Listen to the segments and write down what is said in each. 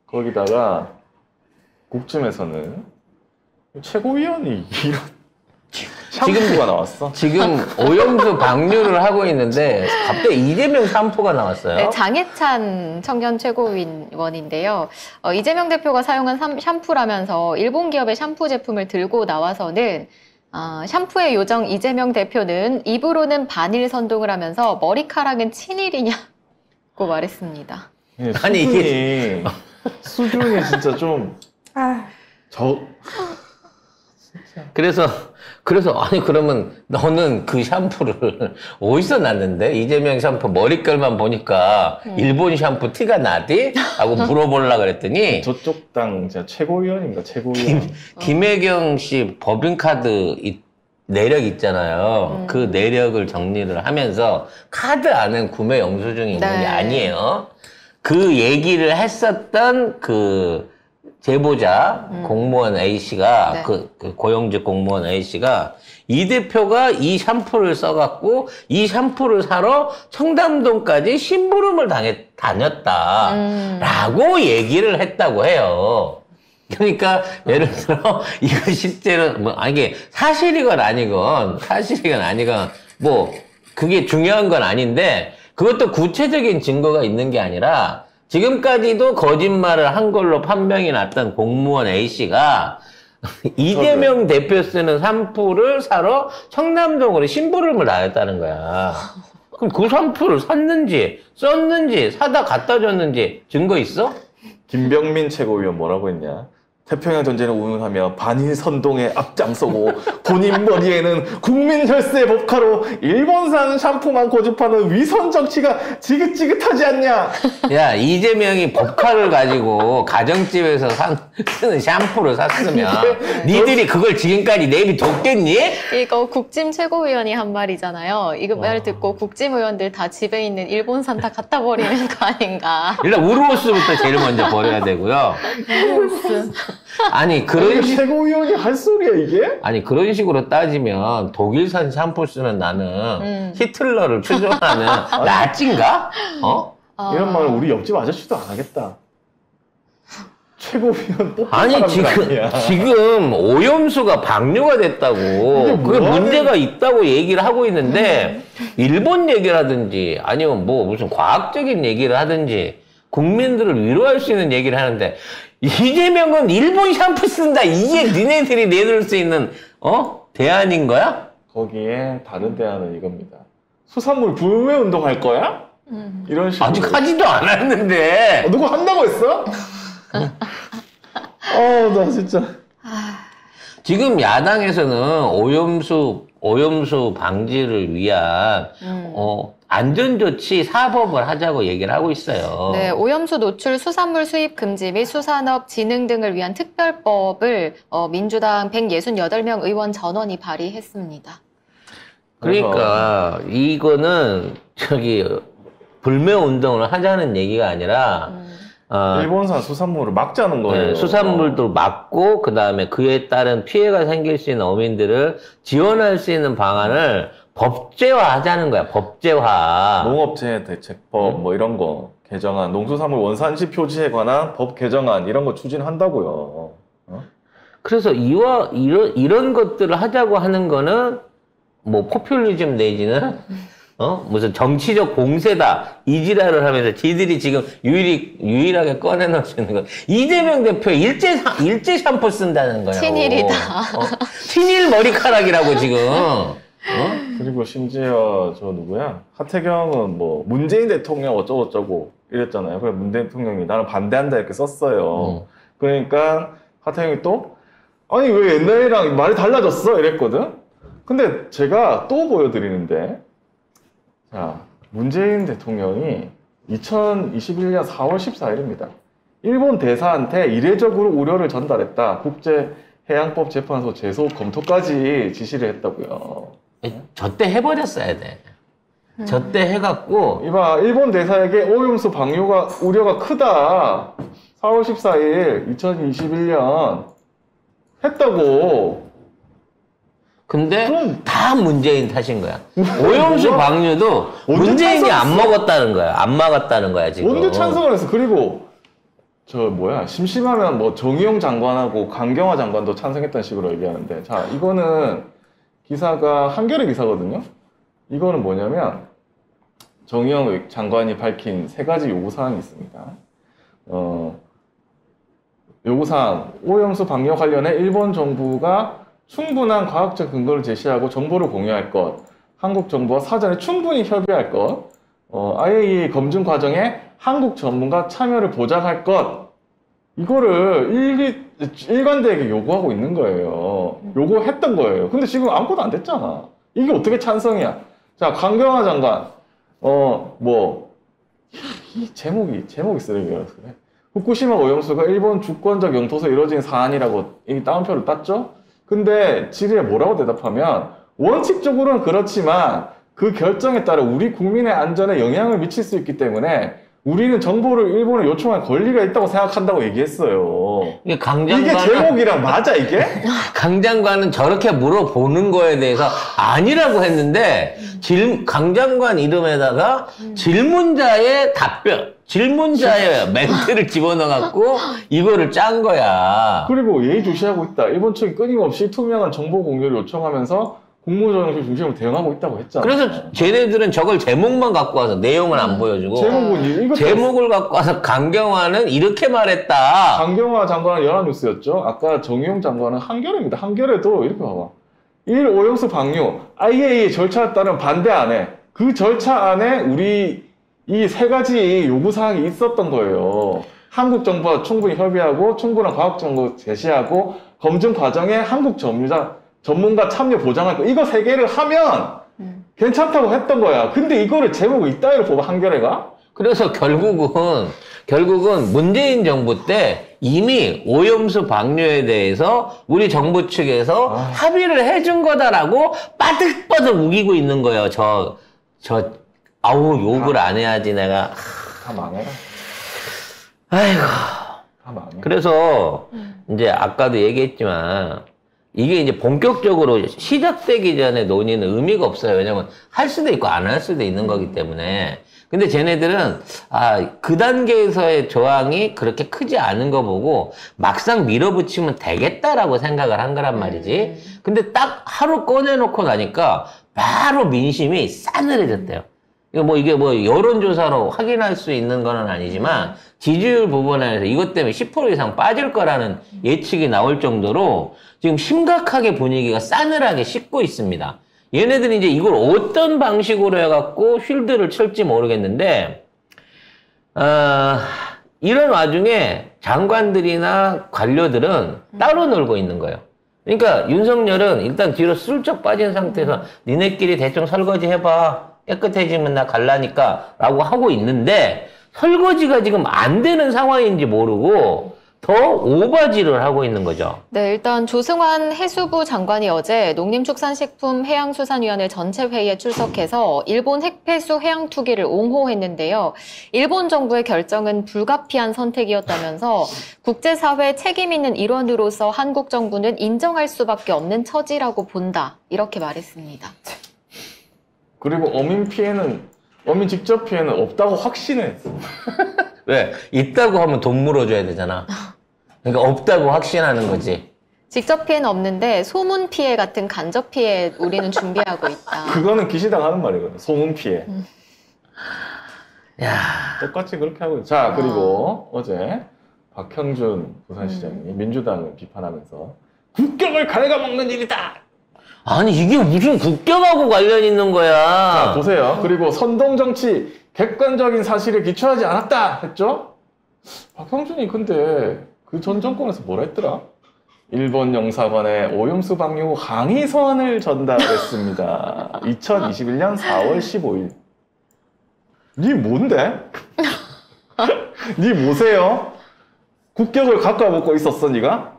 거기다가 국짐에서는 최고위원이 이런 샴푸가 나왔어. 지금 오염수 방류를 하고 있는데 갑자기 이재명 샴푸가 나왔어요. 네, 장해찬 청년 최고위원인데요. 이재명 대표가 사용한 샴푸라면서 일본 기업의 샴푸 제품을 들고 나와서는 샴푸의 요정 이재명 대표는 입으로는 반일 선동을 하면서 머리카락은 친일이냐고 말했습니다. 네, 아니, 이게 수준이 진짜 좀 그래서 아니 그러면 너는 그 샴푸를 어디서 났는데? 이재명 샴푸 머릿결만 보니까 일본 샴푸 티가 나디? 하고 물어보려고 그랬더니 저쪽 당 진짜 최고위원인가 최고위원. 김혜경 씨 법인카드 내력 있잖아요. 그 내력을 정리를 하면서 카드 안은 구매 영수증이 있는 게 아니에요. 그 얘기를 했었던 그 제보자 공무원 A씨가 그 고용직 공무원 A씨가 이 대표가 이 샴푸를 써갖고 이 샴푸를 사러 청담동까지 심부름을 다녔다라고 얘기를 했다고 해요. 그러니까 예를 들어 이거 실제로 이게 사실이건 아니건 뭐 그게 중요한 건 아닌데 그것도 구체적인 증거가 있는 게 아니라 지금까지도 거짓말을 한 걸로 판명이 났던 공무원 A씨가 이재명 대표 쓰는 샴푸를 사러 청남동으로 심부름을 다녔다는 거야. 그럼 그 샴푸를 샀는지 썼는지 사다 갖다 줬는지 증거 있어? 김병민 최고위원 뭐라고 했냐? 태평양 전쟁을 운운하며 반일 선동에 앞장서고 본인 머리에는 국민 혈세 법카로 일본산 샴푸만 고집하는 위선 정치가 지긋지긋하지 않냐? 야, 이재명이 법카를 가지고 가정집에서 쓰는 샴푸를 샀으면 니들이 그걸 지금까지 내비뒀겠니? 이거 국짐 최고위원이 한 말이잖아요. 이거 말 듣고 국짐 의원들 다 집에 있는 일본산 다 갖다 버리는 거 아닌가. 일단 우르오스부터 제일 먼저 버려야 되고요. 우르오스. 아니 그런 최고위원이 할 소리야 이게? 아니 그런 식으로 따지면 독일산 샴푸 쓰는 나는 히틀러를 추종하는 나치인가? 이런 말을 우리 옆집 아저씨도 안 하겠다. 최고위원 뽑힌 아니 사람들 아니야. 지금 오염수가 방류가 됐다고 그게 문제가 있다고 얘기를 하고 있는데 일본 얘기를 하든지 아니면 뭐 무슨 과학적인 얘기를 하든지 국민들을 위로할 수 있는 얘기를 하는데 이재명은 일본 샴푸 쓴다. 이게 니네들이 내놓을 수 있는 대안인 거야? 거기에 다른 대안은 이겁니다. 수산물 불매 운동할 거야? 이런 식으로. 아직 하지도 않았는데. 누구 한다고 했어? 나 진짜. 지금 야당에서는 오염수 방지를 위한 안전조치 사법을 하자고 얘기를 하고 있어요. 네, 오염수 노출 수산물 수입 금지 및 수산업 진흥 등을 위한 특별법을 민주당 168명 의원 전원이 발의했습니다. 그러니까 이거는 불매 운동을 하자는 얘기가 아니라 일본산 수산물을 막자는 거예요. 네, 수산물도 막고 그다음에 그에 따른 피해가 생길 수 있는 어민들을 지원할 수 있는 방안을 법제화하자는 거야. 법제화. 농업체 대책법 뭐 이런 거 개정안, 농수산물 원산지 표지에 관한 법 개정안 이런 거 추진한다고요. 그래서 이런 것들을 하자고 하는 거는 뭐 포퓰리즘 내지는 무슨 정치적 공세다 이지랄을 하면서 지들이 지금 유일하게 꺼내놓을 수 있는 건 이재명 대표 일제 샴푸 쓴다는 거야. 친일이다. 친일 머리카락이라고 지금. 그리고 심지어 저 누구야? 하태경은 뭐 문재인 대통령 어쩌고저쩌고 이랬잖아요. 그래서 문재인 대통령이 나는 반대한다 이렇게 썼어요. 그러니까 하태경이 또 아니 왜 옛날이랑 말이 달라졌어 이랬거든. 근데 제가 또 보여드리는데 자 문재인 대통령이 2021년 4월 14일입니다. 일본 대사한테 이례적으로 우려를 전달했다. 국제해양법 재판소 제소 검토까지 지시를 했다고요. 저때 해버렸어야 돼. 저때 해갖고 이봐 일본 대사에게 오염수 방류가 우려가 크다. 4월 14일 2021년 했다고. 근데 그럼 다 문재인 탓인 거야. 오염수 방류도 문재인이 안 먹었다는 거야. 안 막았다는 거야 지금. 언제 찬성을 했어. 그리고 심심하면 뭐 정의용 장관하고 강경화 장관도 찬성했다는 식으로 얘기하는데, 자, 이거는 기사가 한겨레 기사거든요. 이거는 뭐냐면 정의용 장관이 밝힌 3가지 요구사항이 있습니다. 요구사항, 오염수 방류 관련해 일본 정부가 충분한 과학적 근거를 제시하고 정보를 공유할 것, 한국 정부와 사전에 충분히 협의할 것, IAEA 검증 과정에 한국 전문가 참여를 보장할 것, 이거를 일관되게 요구하고 있는 거예요. 요구했던 거예요. 근데 지금 아무것도 안 됐잖아. 이게 어떻게 찬성이야? 자, 강경화 장관, 이 제목이 쓰레기라서 그래. 후쿠시마 오염수가 일본 주권적 영토에서 이루어진 사안이라고 이 따옴표를 땄죠? 근데 질의에 뭐라고 대답하면, 원칙적으로는 그렇지만 그 결정에 따라 우리 국민의 안전에 영향을 미칠 수 있기 때문에 우리는 정보를 일본에 요청할 권리가 있다고 생각한다고 얘기했어요. 이게 이게 제목이랑 맞아, 이게? 강 장관은 저렇게 물어보는 거에 대해서 아니라고 했는데, 강 장관 이름에다가 질문자의 멘트를 집어넣어갖고 이거를 짠 거야. 그리고 예의주시하고 있다. 일본 측이 끊임없이 투명한 정보 공유를 요청하면서 국무조정실 중심으로 대응하고 있다고 했잖아. 그래서 쟤네들은 저걸 제목만 갖고 와서 내용을 안 보여주고, 제목을 갖고 와서 강경화는 이렇게 말했다. 강경화 장관은 연합뉴스였죠. 아까 정의용 장관은 한겨레입니다. 한겨레도 이렇게 봐봐. 1. 오염수 방류, IAEA 절차에 따른 반대 안에, 그 절차 안에 우리 이 3가지 요구사항이 있었던 거예요. 한국 정부와 충분히 협의하고 충분한 과학 정보 제시하고 검증 과정에 한국 전문가 참여 보장할 거, 이거 3개를 하면 괜찮다고 했던 거야. 근데 이거를 제목을 이따위로 보고 한겨레가? 그래서 결국은 문재인 정부 때 이미 오염수 방류에 대해서 우리 정부 측에서 합의를 해준 거다라고 빠득빠득 우기고 있는 거예요. 욕을 안 해야지 내가. 다 망해라. 아이고. 다 망해. 그래서 이제 아까도 얘기했지만, 이게 이제 본격적으로 시작되기 전에 논의는 의미가 없어요. 왜냐면 할 수도 있고 안 할 수도 있는 거기 때문에. 근데 쟤네들은 그 단계에서의 저항이 그렇게 크지 않은 거 보고 막상 밀어붙이면 되겠다라고 생각을 한 거란 말이지. 근데 딱 하루 꺼내놓고 나니까 바로 민심이 싸늘해졌대요. 이게 여론조사로 확인할 수 있는 건 아니지만 지지율 부분에서 이것 때문에 10% 이상 빠질 거라는 예측이 나올 정도로 지금 심각하게 분위기가 싸늘하게 식고 있습니다. 얘네들이 이제 이걸 어떤 방식으로 해갖고 쉴드를 칠지 모르겠는데, 이런 와중에 장관들이나 관료들은 따로 놀고 있는 거예요. 그러니까 윤석열은 일단 뒤로 슬쩍 빠진 상태에서 니네끼리 대충 설거지 해봐. 깨끗해지면 나 갈라니까 라고 하고 있는데, 설거지가 지금 안 되는 상황인지 모르고 더 오바지를 하고 있는 거죠. 네, 일단 조승환 해수부 장관이 어제 농림축산식품해양수산위원회 전체 회의에 출석해서 일본 핵폐수 해양 투기를 옹호했는데요. 일본 정부의 결정은 불가피한 선택이었다면서 국제사회 책임 있는 일원으로서 한국 정부는 인정할 수밖에 없는 처지라고 본다. 이렇게 말했습니다. 그리고 어민 직접 피해는 없다고 확신했어. 왜? 있다고 하면 돈 물어줘야 되잖아. 그러니까 없다고 확신하는 거지. 직접 피해는 없는데 소문 피해 같은 간접 피해 우리는 준비하고 있다. 그거는 기시당 하는 말이거든. 소문 피해. 야, 똑같이 그렇게 하고 있어. 자, 그리고 어제 박형준 부산시장이 민주당을 비판하면서 국격을 갉아먹는 일이다. 아니 이게 무슨 국격하고 관련 있는 거야. 자, 보세요. 그리고 선동정치 객관적인 사실에 기초하지 않았다 했죠? 박형준이 근데 그 전 정권에서 뭐라 했더라? 일본 영사관에 오염수 방류 후 항의 서한을 전달했습니다. 2021년 4월 15일. 니 뭔데? 니 뭐세요? 국격을 갉아먹고 있었어, 니가?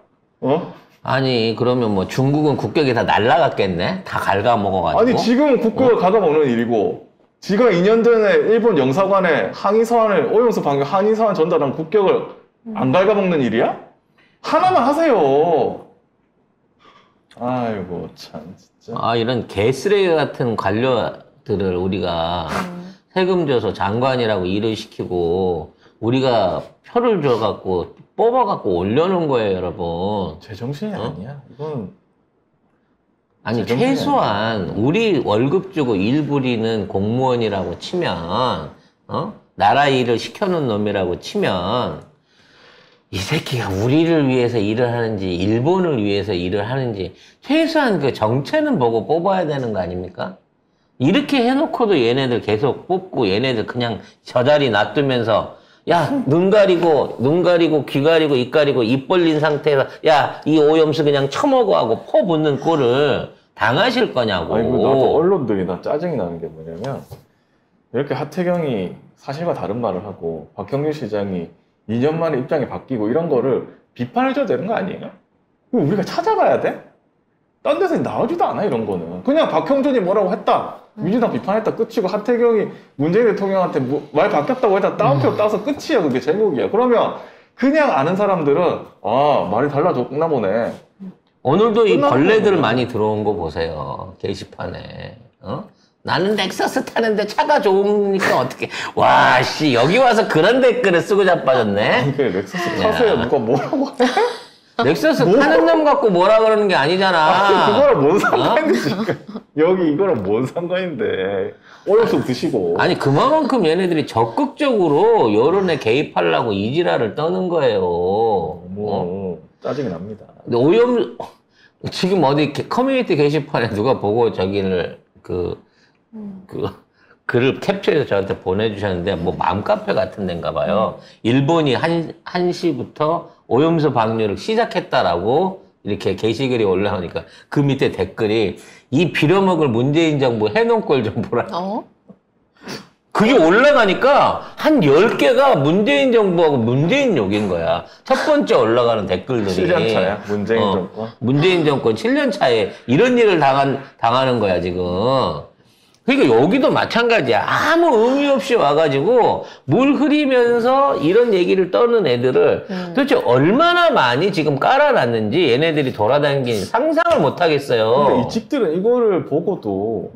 아니 그러면 뭐 중국은 국격이 다 날라갔겠네? 다 갉아먹어가지고. 아니 지금은 국격을 갉아먹는 일이고 지가 2년 전에 일본 영사관에 항의서한을 오염수 방류 항의서한 전달한 국격을 안 갉아먹는 일이야? 하나만 하세요. 아이고 참 진짜. 이런 개쓰레기 같은 관료들을 우리가 세금 줘서 장관이라고 일을 시키고 우리가 표를 줘갖고 뽑아갖고 올려놓은 거예요, 여러분. 제정신이 아니야. 이건 아니 제정신이 최소한 우리 월급 주고 일 부리는 공무원이라고 치면 나라 일을 시켜놓은 놈이라고 치면 이 새끼가 우리를 위해서 일을 하는지 일본을 위해서 일을 하는지 최소한 그 정체는 보고 뽑아야 되는 거 아닙니까? 이렇게 해놓고도 얘네들 계속 뽑고 얘네들 그냥 저 자리 놔두면서 야, 눈 가리고, 귀 가리고, 입 가리고, 입 벌린 상태에서, 야, 이 오염수 그냥 처먹어 하고 퍼붓는 꼴을 당하실 거냐고. 아니, 나도 언론들이 나 짜증이 나는 게 뭐냐면, 이렇게 하태경이 사실과 다른 말을 하고, 박형준 시장이 2년 만에 입장이 바뀌고, 이런 거를 비판해줘야 되는 거 아니에요? 이거 우리가 찾아가야 돼? 딴 데서 나오지도 않아, 이런 거는. 그냥 박형준이 뭐라고 했다. 민주당 비판했다 끝이고 하태경이 문재인 대통령한테 말 바뀌었다고 했다 따옴표 따서 끝이야. 그게 제목이야. 그러면 그냥 아는 사람들은 아 말이 달라졌나 보네. 오늘도 이 벌레들 많이 들어온 거 보세요. 게시판에. 나는 넥서스 타는데 차가 좋으니까 어떻게 와 씨 여기 와서 그런 댓글을 쓰고 자빠졌네. 아니 그래 넥서스 타세요. 누가 뭐라고 해? 넥서스 타는 놈 갖고 뭐라 그러는 게 아니잖아. 아니, 그거랑 뭔 상관인데 지금 여기 이거랑 뭔 상관인데 오염수 드시고. 아니 그만큼 얘네들이 적극적으로 여론에 개입하려고 이지랄을 떠는 거예요. 짜증이 납니다. 근데 지금 어디 커뮤니티 게시판에 누가 보고 저기를 글을 캡처해서 저한테 보내주셨는데 뭐 맘카페 같은 데인가 봐요. 일본이 1시부터 오염수 방류를 시작했다라고 이렇게 게시글이 올라오니까 그 밑에 댓글이 이 빌어먹을 문재인 정부 해놓은 걸 좀 보라. 그게 올라가니까 한 10개가 문재인 정부하고 문재인 욕인 거야. 첫 번째 올라가는 댓글들이. 7년 차야? 문재인 정권? 문재인 정권 7년 차에 이런 일을 당하는 거야, 지금. 그러니까 여기도 마찬가지야. 아무 의미 없이 와가지고 물 흐리면서 이런 얘기를 떠는 애들을 도대체 얼마나 많이 지금 깔아놨는지 얘네들이 돌아다니긴 상상을 못 하겠어요. 근데 이 집들은 이거를 보고도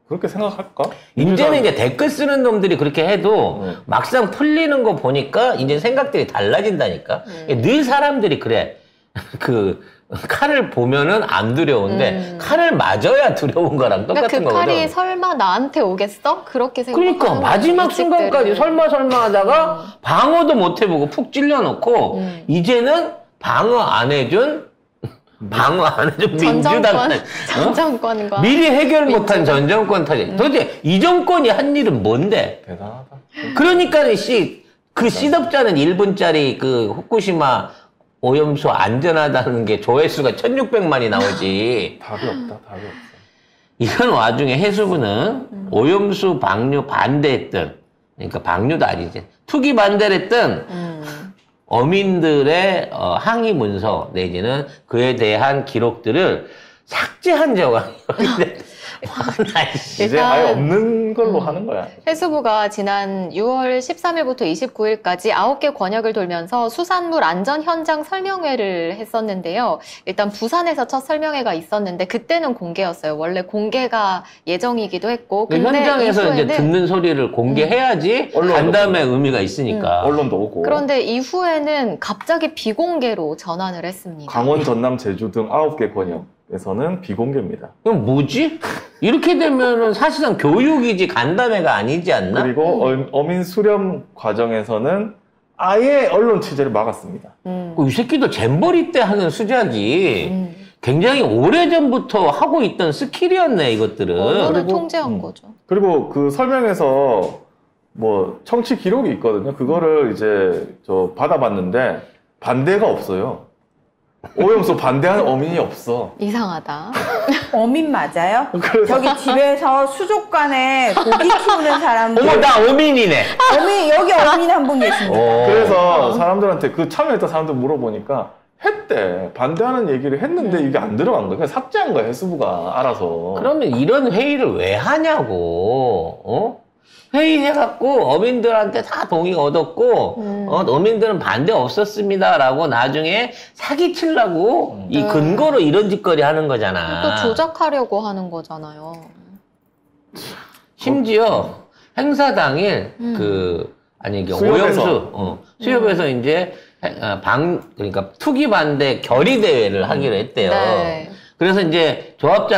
그렇게 생각할까? 이제는 이제 댓글 쓰는 놈들이 그렇게 해도 막상 풀리는 거 보니까 이제 생각들이 달라진다니까. 늘 사람들이 그래. 칼을 보면은 안 두려운데 칼을 맞아야 두려운 거랑 똑같은 그러니까 그 거거든. 칼이 설마 나한테 오겠어? 그렇게 생각하는 그러니까 마지막 순간까지 설마 하다가 방어도 못 해보고 푹 찔려놓고 이제는 방어 안 해준 민주당 전 정권과 미리 해결 못한 전 정권 탓이 도대체 이 정권이 한 일은 뭔데? 대단하다. 그러니까 그 시덥잖은 1분짜리 그 후쿠시마 오염수 안전하다는 게 조회수가 1600만이 나오지. 답이 없다. 이런 와중에 해수부는 오염수 방류 반대했던, 그러니까 방류도 아니지, 투기 반대를 했던 어민들의 항의 문서 내지는 그에 대한 기록들을 삭제한 적이 이제 아예 없는 걸로 하는 거야. 해수부가 지난 6월 13일부터 29일까지 9개 권역을 돌면서 수산물 안전 현장 설명회를 했었는데요. 일단 부산에서 첫 설명회가 있었는데 그때는 공개였어요. 원래 공개가 예정이기도 했고. 근데 현장에서 이제 듣는 소리를 공개해야지 간담회 의미가 있으니까. 언론도 오고. 그런데 이후에는 갑자기 비공개로 전환을 했습니다. 강원, 전남, 제주 등 9개 권역에서는 비공개입니다. 그럼 뭐지? 이렇게 되면은 사실상 교육이지 간담회가 아니지 않나? 그리고 어민 수렴 과정에서는 아예 언론 취재를 막았습니다. 이 새끼도 잼버리 때 하는 수작이 굉장히 오래전부터 하고 있던 스킬이었네, 이것들은. 언론을 통제한 거죠. 그리고 그 설명에서 뭐 청취 기록이 있거든요. 그거를 이제 받아봤는데 반대가 없어요. 오염수 반대하는 어민이 없어. 이상하다. 어민 맞아요? 저기 집에서 수족관에 고기 키우는 사람들. 어머, 나 어민이네. 여기 어민 한 분 계십니다. 그래서 사람들한테 그 참여했던 사람들 물어보니까 했대. 반대하는 얘기를 했는데 이게 안 들어간 거야. 그냥 삭제한 거야, 해수부가 알아서. 그러면 이런 회의를 왜 하냐고. 회의해갖고 어민들한테 다 동의 얻었고 어민들은 반대 없었습니다라고 나중에 사기치려고 이 근거로 이런 짓거리 하는 거잖아. 또 조작하려고 하는 거잖아요. 심지어 행사 당일 그 아니 이게 수협에서. 오염수 수협에서 이제 그러니까 투기 반대 결의 대회를 하기로 했대요. 네. 그래서 이제 수협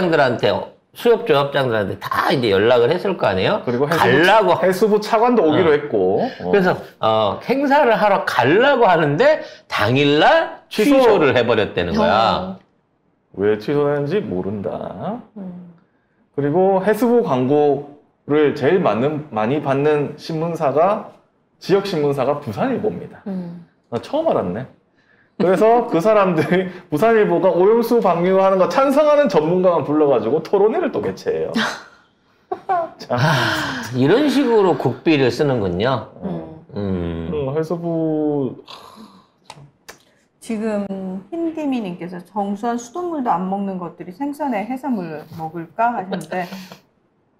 조합장들한테 다 이제 연락을 했을 거 아니에요. 그리고 가려고 해수부 차관도 오기로 했고. 그래서 행사를 하러 가려고 하는데 당일날 취소를 해버렸다는 거야. 왜 취소했는지 모른다. 그리고 해수부 광고를 제일 많이 받는 신문사가 지역 신문사가 부산일보입니다. 나 처음 알았네. 그래서 그 사람들이 부산일보가 오염수 방류하는 거 찬성하는 전문가만 불러가지고 토론회를 또 개최해요. 참. 이런 식으로 국비를 쓰는군요. 해수부 지금 흰디미님께서 정수한 수돗물도 안 먹는 것들이 생선의 해산물을 먹을까 하셨는데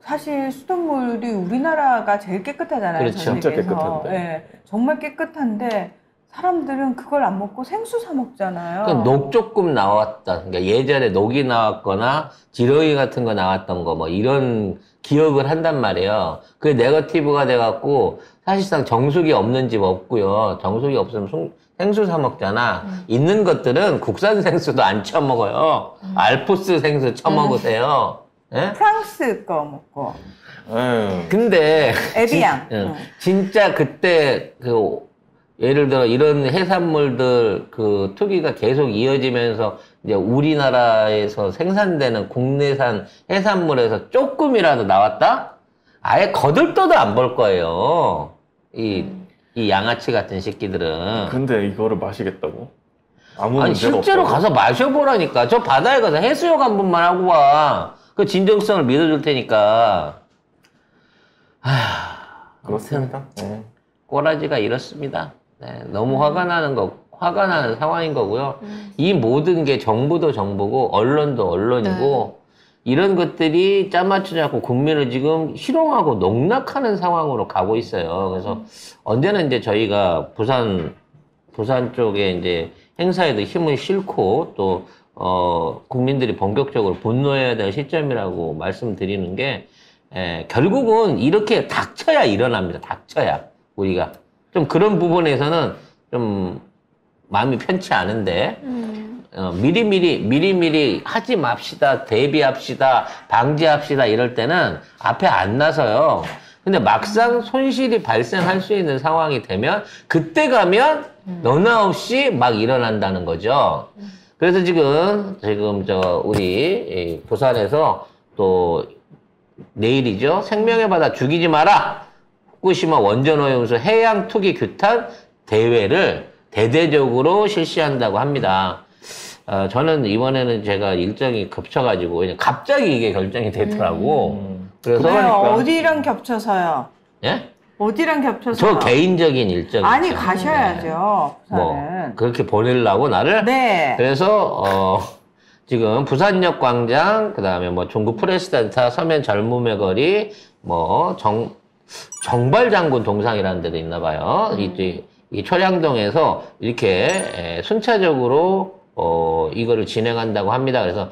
사실 수돗물이 우리나라가 제일 깨끗하잖아요. 그렇죠. 전 진짜 세계에서. 깨끗한데. 네, 정말 깨끗한데 사람들은 그걸 안 먹고 생수 사 먹잖아요. 그러니까 녹 조금 나왔다. 그러니까 예전에 녹이 나왔거나 지렁이 같은 거 나왔던 거 뭐 이런 기억을 한단 말이에요. 그게 네거티브가 돼갖고 사실상 정수기 없는 집 없고요. 정수기 없으면 생수 사 먹잖아. 있는 것들은 국산 생수도 안 쳐먹어요. 알프스 생수 쳐먹으세요. 예? 프랑스 거 먹고 에휴. 근데 에비앙. 진짜 그때 예를 들어 이런 해산물들 투기가 계속 이어지면서 이제 우리나라에서 생산되는 국내산 해산물에서 조금이라도 나왔다? 아예 거들떠도 안 볼 거예요. 이 양아치 같은 새끼들은. 근데 이거를 마시겠다고? 아무 아니 문제가 실제로 없다고? 가서 마셔보라니까. 저 바다에 가서 해수욕 한 번만 하고 와. 그 진정성을 믿어줄 테니까. 그렇습니다. 네. 꼬라지가 이렇습니다. 네, 너무 화가 나는 상황인 거고요. 이 모든 게 정부도 정부고 언론도 언론이고 이런 것들이 짜맞추지 않고 국민을 지금 희롱하고 농락하는 상황으로 가고 있어요. 그래서 언제는 이제 저희가 부산 쪽에 이제 행사에도 힘을 싣고 또 국민들이 본격적으로 분노해야 될 시점이라고 말씀드리는 게 결국은 이렇게 닥쳐야 일어납니다. 닥쳐야 우리가 좀 그런 부분에서는 좀 마음이 편치 않은데 미리미리 하지 맙시다, 대비합시다, 방지합시다 이럴 때는 앞에 안 나서요. 근데 막상 손실이 발생할 수 있는 상황이 되면 그때 가면 너나 없이 막 일어난다는 거죠. 그래서 지금 우리 부산에서 또 내일이죠. 생명의 바다 죽이지 마라. 후쿠시마 원전오염수 해양 투기 규탄 대회를 대대적으로 실시한다고 합니다. 저는 이번에는 제가 일정이 겹쳐가지고 그냥 갑자기 이게 결정이 되더라고. 그래서 그래요. 어디랑 겹쳐서요? 예? 어디랑 겹쳐서? 저 개인적인 일정 아니 있죠. 가셔야죠. 부산은. 뭐 그렇게 보내려고 나를. 네. 그래서 지금 부산역 광장, 그다음에 뭐 중구 프레스센터, 서면 젊음의 거리, 뭐 정발장군 동상이라는 데도 있나 봐요. 이 초량동에서 이렇게 순차적으로 이거를 진행한다고 합니다. 그래서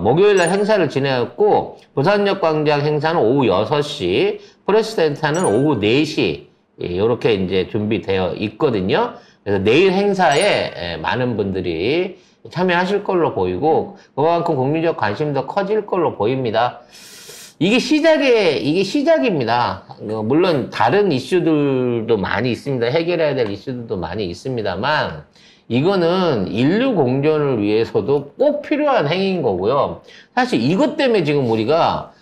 목요일 날 행사를 진행했고 부산역 광장 행사는 오후 6시, 프레스센터는 오후 4시 이렇게 이제 준비되어 있거든요. 그래서 내일 행사에 많은 분들이 참여하실 걸로 보이고 그만큼 국민적 관심도 커질 걸로 보입니다. 이게 시작입니다. 물론 다른 이슈들도 많이 있습니다. 해결해야 될 이슈들도 많이 있습니다만 이거는 인류 공존을 위해서도 꼭 필요한 행위인 거고요. 사실 이것 때문에 지금 우리가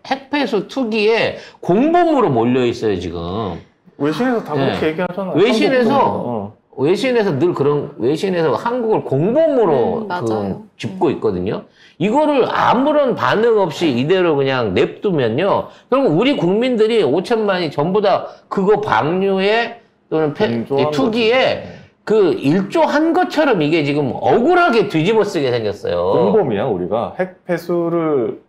핵폐수 투기에 공범으로 몰려 있어요, 지금. 외신에서 다 그렇게 얘기하잖아요. 외신에서 외신에서 한국을 공범으로 맞아요. 짚고 있거든요. 이거를 아무런 반응 없이 이대로 그냥 냅두면요. 결국 우리 국민들이 5천만이 전부 다 그거 방류에 또는 투기에 일조한 것처럼 이게 지금 억울하게 뒤집어 쓰게 생겼어요. 공범이야, 우리가. 핵폐수를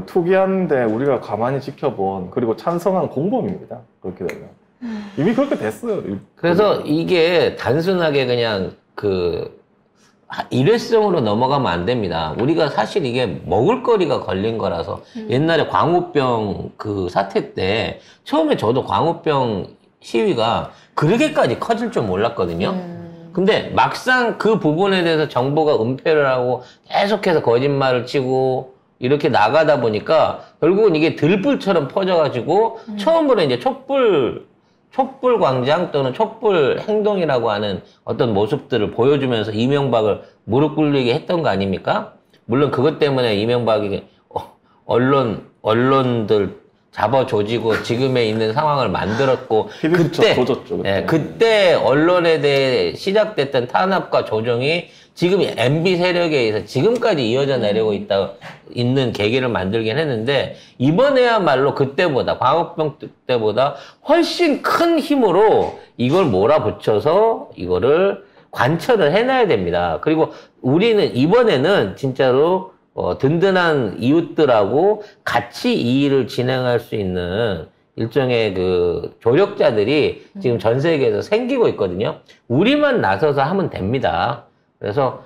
투기하는데 우리가 가만히 지켜본, 그리고 찬성한 공범입니다. 그렇게 되면. 이미 그렇게 됐어요. 그래서 이게 단순하게 그냥 일회성으로 넘어가면 안 됩니다. 우리가 사실 이게 먹을거리가 걸린 거라서 옛날에 광우병 그 사태 때 처음에 저도 광우병 시위가 그렇게까지 커질 줄 몰랐거든요. 근데 막상 그 부분에 대해서 정부가 은폐를 하고 계속해서 거짓말을 치고 이렇게 나가다 보니까 결국은 이게 들불처럼 퍼져가지고 처음으로 이제 촛불 광장 또는 촛불 행동이라고 하는 어떤 모습들을 보여주면서 이명박을 무릎 꿇리게 했던 거 아닙니까? 물론 그것 때문에 이명박이 언론들 잡아조지고 지금에 있는 상황을 만들었고 그때 언론에 대해 시작됐던 탄압과 조정이 지금 MB 세력에 의해서 지금까지 이어져 내려고 있는 계기를 만들긴 했는데 이번에야말로 그때보다 광우병 때보다 훨씬 큰 힘으로 이걸 몰아붙여서 이거를 관철을 해놔야 됩니다. 그리고 우리는 이번에는 진짜로 든든한 이웃들하고 같이 이 일을 진행할 수 있는 일종의 그 조력자들이 지금 전 세계에서 생기고 있거든요. 우리만 나서서 하면 됩니다. 그래서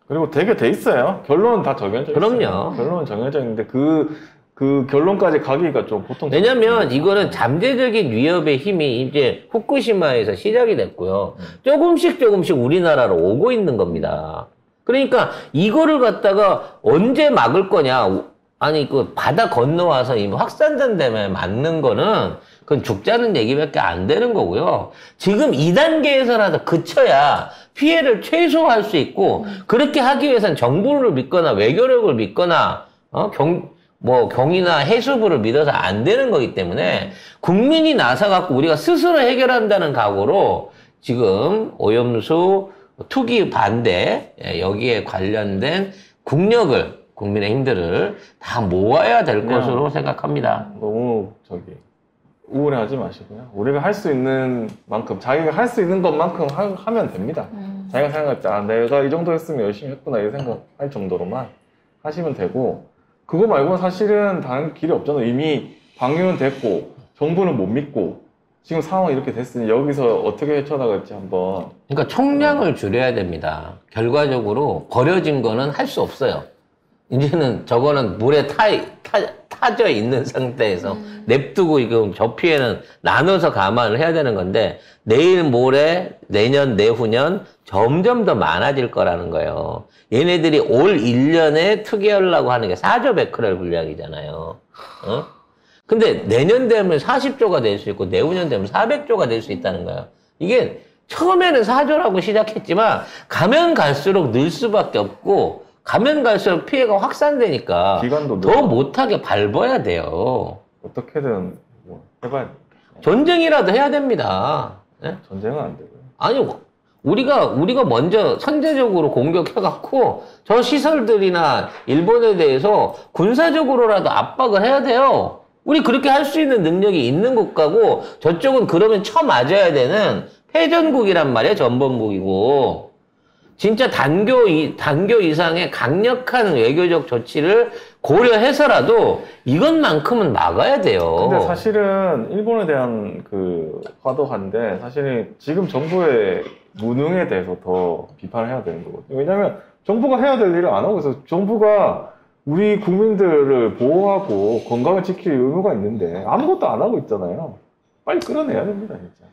그리고 되게 돼 있어요. 결론은 다 정해져 있어요. 그럼요. 결론은 정해져 있는데 그 결론까지 가기가 좀 보통 왜냐면 이거는 잠재적인 위협의 힘이 이제 후쿠시마에서 시작이 됐고요. 조금씩 우리나라로 오고 있는 겁니다. 그러니까 이거를 갖다가 언제 막을 거냐? 아니 그 바다 건너와서 이 확산된 데에 맞는 거는 그건 죽자는 얘기밖에 안 되는 거고요. 지금 2단계에서라도 그쳐야 피해를 최소화할 수 있고 그렇게 하기 위해서는 정부를 믿거나 외교력을 믿거나 경이나 해수부를 믿어서 안 되는 거기 때문에 국민이 나서갖고 우리가 스스로 해결한다는 각오로 지금 오염수 투기 반대 여기에 관련된 국민의힘들을 다 모아야 될 것으로 생각합니다. 너무 우울해하지 마시고요. 우리가 할 수 있는 만큼 자기가 할 수 있는 것만큼 하면 됩니다. 자기가 생각할 때 내가 이 정도 했으면 열심히 했구나 이 생각할 정도로만 하시면 되고 그거 말고는 사실은 다른 길이 없잖아요. 이미 방류는 됐고 정부는 못 믿고 지금 상황이 이렇게 됐으니 여기서 어떻게 헤쳐나갈지 한번. 그러니까 총량을 줄여야 됩니다. 결과적으로 버려진 거는 할 수 없어요. 이제는 저거는 물에 타져 있는 상태에서 냅두고 지금 저 피해는 나눠서 감안을 해야 되는 건데 내일 모레 내년 내후년 점점 더 많아질 거라는 거예요. 얘네들이 올 1년에 투기하려고 하는 게 4조 베크렐 분량이잖아요. 근데 내년 되면 40조가 될 수 있고 내후년 되면 400조가 될 수 있다는 거예요. 이게 처음에는 4조라고 시작했지만 가면 갈수록 늘 수밖에 없고 가면 갈수록 피해가 확산되니까 더 못하게 밟아야 돼요. 어떻게든 해봐야 돼요. 전쟁이라도 해야 됩니다. 네? 전쟁은 안 되고요. 아니 우리가 먼저 선제적으로 공격해갖고 저 시설들이나 일본에 대해서 군사적으로라도 압박을 해야 돼요. 우리 그렇게 할 수 있는 능력이 있는 국가고 저쪽은 그러면 쳐맞아야 되는 패전국이란 말이에요. 전범국이고. 진짜 단교 이상의 강력한 외교적 조치를 고려해서라도 이것만큼은 막아야 돼요. 근데 사실은 일본에 대한 그 과도한데 사실은 지금 정부의 무능에 대해서 더 비판을 해야 되는 거거든요. 왜냐하면 정부가 해야 될 일을 안 하고 있어서 정부가 우리 국민들을 보호하고 건강을 지킬 의무가 있는데 아무것도 안 하고 있잖아요. 빨리 끌어내야 됩니다, 진짜.